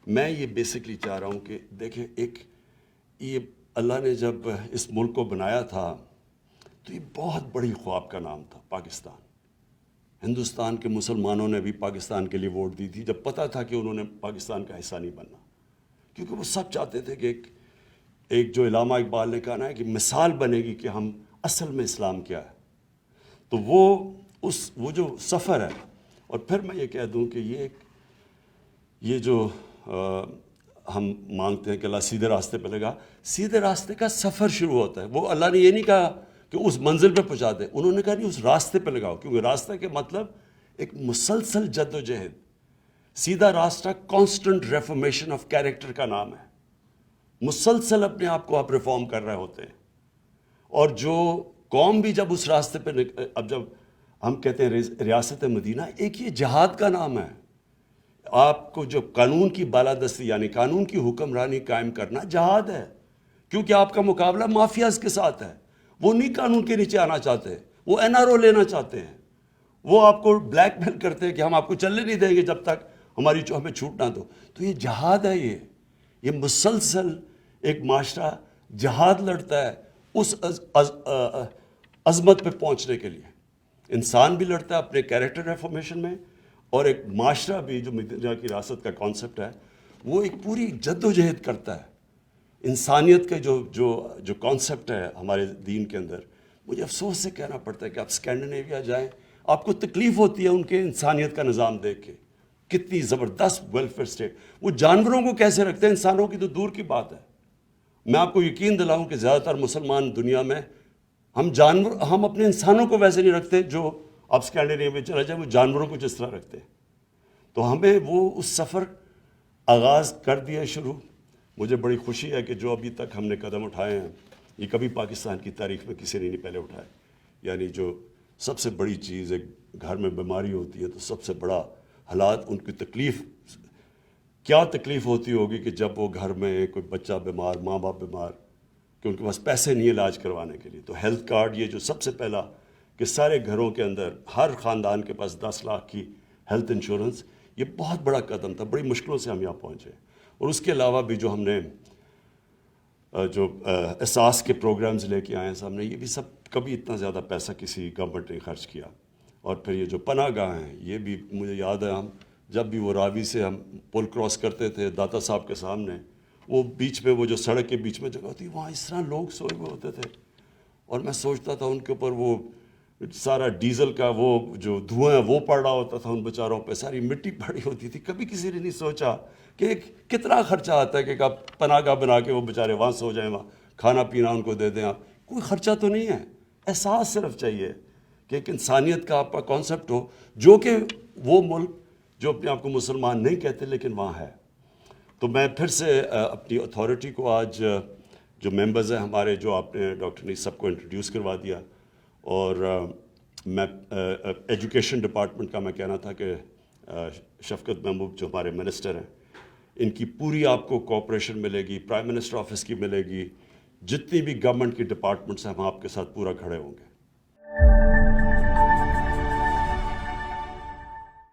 میں یہ بیسکلی چاہ رہا ہوں کہ دیکھیں یہ اللہ نے جب اس ملک کو بنایا تھا تو یہ بہت بڑی خواب کا نام تھا پاکستان. ہندوستان کے مسلمانوں نے بھی پاکستان کے لیے ووٹ دی تھی جب پتہ تھا کہ انہوں نے پاکستان کا حصہ نہیں بننا, کیونکہ وہ سب چاہتے تھے کہ ایک جو علامہ اقبال نے کہا ہے کہ مثال بنے گی کہ ہم اصل میں اسلام کیا ہے. تو وہ جو سفر ہے, اور پھر میں یہ کہہ دوں کہ یہ جو ہم مانگتے ہیں کہ اللہ سیدھے راستے پہ لگا, سیدھے راستے کا سفر شروع ہوتا ہے. وہ اللہ نے یہ نہیں کہا کہ اس منزل پہ پہنچا دے, انہوں نے کہا نہیں اس راستے پہ لگاؤ, کیونکہ راستہ کے مطلب ایک مسلسل جد و جہد. سیدھا راستہ کانسٹنٹ ریفارمیشن آف کیریکٹر کا نام ہے. مسلسل اپنے آپ کو آپ ریفارم کر رہے ہوتے ہیں. اور جو قوم بھی جب اس راستے پہ اب جب ہم کہتے ہیں ریاست مدینہ, ایک یہ جہاد کا نام ہے. آپ کو جو قانون کی بالادستی یعنی قانون کی حکمرانی قائم کرنا جہاد ہے, کیونکہ آپ کا مقابلہ مافیاز کے ساتھ ہے. وہ نہیں قانون کے نیچے آنا چاہتے, وہ NRO لینا چاہتے ہیں. وہ آپ کو بلیک میل کرتے ہیں کہ ہم آپ کو چلنے نہیں دیں گے جب تک ہمیں چھوٹ نہ دو. تو یہ جہاد ہے. یہ مسلسل ایک معاشرہ جہاد لڑتا ہے اس عظمت پہ پہنچنے کے لیے. انسان بھی لڑتا ہے اپنے کیریکٹر ریفارمیشن میں, اور ایک معاشرہ بھی جو مدینہ کی ریاست کا کانسیپٹ ہے وہ ایک پوری جد و جہد کرتا ہے. انسانیت کا جو کانسیپٹ ہے ہمارے دین کے اندر, مجھے افسوس سے کہنا پڑتا ہے کہ آپ اسکینڈینیویا جائیں, آپ کو تکلیف ہوتی ہے ان کے انسانیت کا نظام دیکھ کے. کتنی زبردست ویلفیئر اسٹیٹ. وہ جانوروں کو کیسے رکھتے ہیں, انسانوں کی تو دور کی بات ہے. میں آپ کو یقین دلاؤں کہ زیادہ تر مسلمان دنیا میں ہم اپنے انسانوں کو ویسے نہیں رکھتے جو آپ اسکینڈینیویا میں چلا جائیں وہ جانوروں کو جس طرح رکھتے ہیں. تو ہمیں وہ اس سفر آغاز کر دیا شروع. مجھے بڑی خوشی ہے کہ جو ابھی تک ہم نے قدم اٹھائے ہیں یہ کبھی پاکستان کی تاریخ میں کسی نے نہیں پہلے اٹھائے. یعنی جو سب سے بڑی چیز ایک گھر میں بیماری ہوتی ہے تو سب سے بڑا حالات ان کی تکلیف کیا تکلیف ہوتی ہوگی کہ جب وہ گھر میں کوئی بچہ بیمار, ماں باپ بیمار, کہ ان کے پاس پیسے نہیں علاج کروانے کے لیے. تو ہیلتھ کارڈ یہ جو سب سے پہلا کہ سارے گھروں کے اندر ہر خاندان کے پاس 10 لاکھ کی ہیلتھ انشورنس, یہ بہت بڑا قدم تھا. بڑی مشکلوں سے ہم یہاں پہنچے. اور اس کے علاوہ بھی جو ہم نے جو احساس کے پروگرامز لے کے آئے ہیں سامنے, یہ بھی سب کبھی اتنا زیادہ پیسہ کسی گورنمنٹ نے خرچ کیا. اور پھر یہ جو پناہ گاہ ہیں یہ بھی مجھے یاد ہے, ہم جب بھی وہ راوی سے ہم پل کراس کرتے تھے داتا صاحب کے سامنے, وہ بیچ میں وہ جو سڑک کے بیچ میں جگہ ہوتی وہاں اس طرح لوگ سوئے ہوئے ہوتے تھے. اور میں سوچتا تھا ان کے اوپر وہ سارا ڈیزل کا وہ جو دھواں ہے وہ پڑ رہا ہوتا تھا, ان بیچاروں پہ ساری مٹی پڑی ہوتی تھی. کبھی کسی نے نہیں سوچا کہ کتنا خرچہ آتا ہے کہ آپ پناہ گاہ بنا کے وہ بیچارے وہاں سو جائیں, وہاں کھانا پینا ان کو دے دیں. آپ کوئی خرچہ تو نہیں ہے, احساس صرف چاہیے کہ ایک انسانیت کا آپ کا کانسیپٹ ہو, جو کہ وہ ملک جو اپنے آپ کو مسلمان نہیں کہتے لیکن وہاں ہے. تو میں پھر سے اپنی اتھارٹی کو آج جو ممبرز ہیں ہمارے, جو آپ نے ڈاکٹر نے سب کو انٹروڈیوس کروا دیا, اور میں ایجوکیشن ڈپارٹمنٹ کا میں کہنا تھا کہ شفقت محمود جو ہمارے منسٹر ہیں ان کی پوری آپ کو کوآپریشن ملے گی, پرائم منسٹر آفس کی ملے گی, جتنی بھی گورنمنٹ کی ڈپارٹمنٹس ہیں ہم آپ کے ساتھ پورا کھڑے ہوں گے.